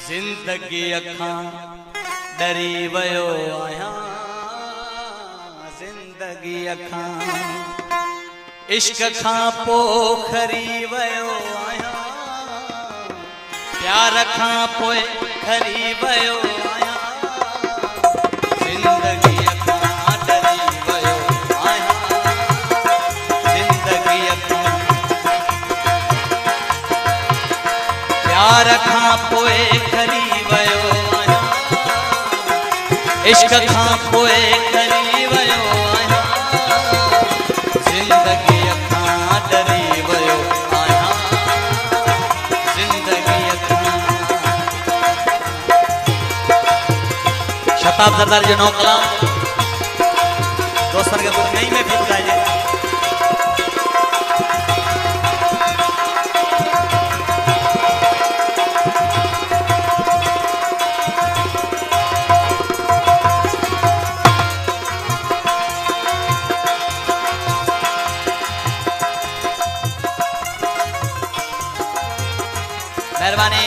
जिंदगी अखां डरी वयो आया, जिंदगी अखां इश्क खां पोखरी वयो आया, प्यार खां पोए खरी वयो आया, जिंदगी अखां डरी वयो आया, जिंदगी अखां प्यार खां पोए खरी वयो आया, इश्क खां पोए खरी वयो आया, जिंदगी अखां डरी वयो आया, जिंदगी अखां। शताब सरदार जो नौकला दोस्तन के कुछ नहीं में फिर जाइए। मेहरबानी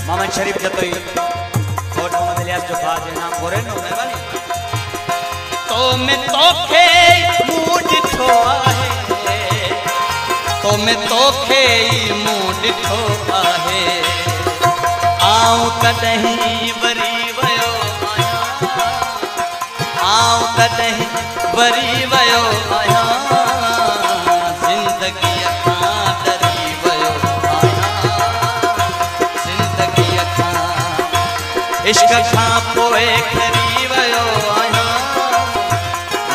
मोहम्मद शरीफ जतोई और मोहम्मद इलियास जो बात नाम बोरे नो मेहरबानी। तो मैं तोखे मूड ठो आहे, तो मैं तोखे मूड ठो आहे, आऊं कदहीं वरी वयो आया, आऊं कदहीं वरी वयो आया, जिंदगी इश्क खां पोए खरी वयो आया,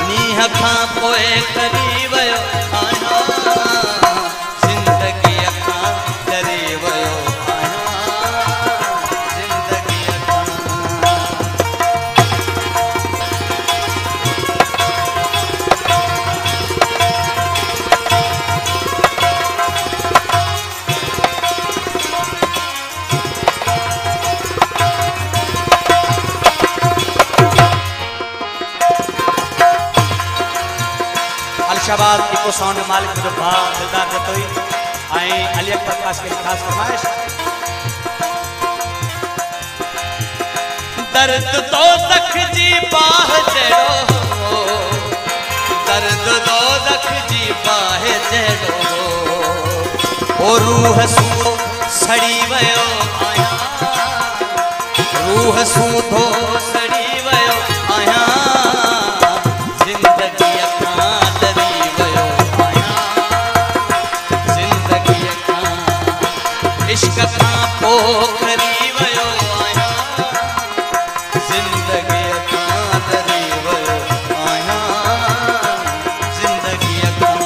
नीह खां पोए खरी वयो आया, जिंदगी अखां डरी वयो आया, जिंदगी अखां। शाबाद इको साउंड मालिक जो भा दिलदार जतोई आई अली अकबर खास के खास फरमाइश। दर्द तो दख जी बाह जड़ो, दर्द तो दख जी बाह जड़ो, ओ रूह सूधो सड़ी वयो आया, रूह सूधो सड़ी वयो आया, जिंदगी अखां इश्क खां पोखरी वयो आया, जिंदगी अखां डरी वयो आया, जिंदगी अखां।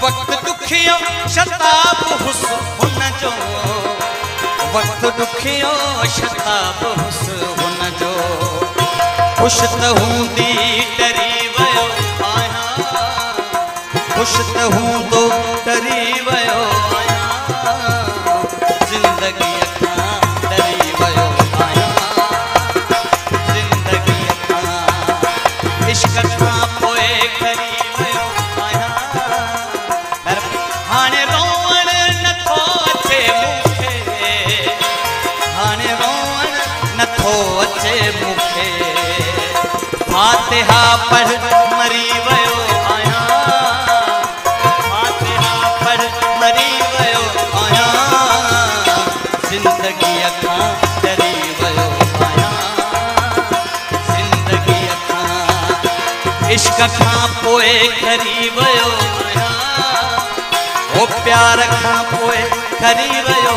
वक्त दुखियो शताब हुस्न जो, वक्त दुखियो शताब हुस्न जो, खुश त हूंदी डरी वयो आया, खुश त हूंदो डरी वयो आया, जिंदगी अखां डरी वयो आया, जिंदगी अखां इश्क खां पोए खरी वयो आया, हाणे रोवण नथो अचे मूंखे, हाणे रोवण नथो अचे मूंखे, फातिहा पढ़ मरी वयो आया, फातिहा पढ़ मरी वयो आया, जिंदगी अखां डरी वयो आया, जिंदगी अखां इश्क खां पोए खरी वयो आया, ओ प्यार खां पोए खरी वयो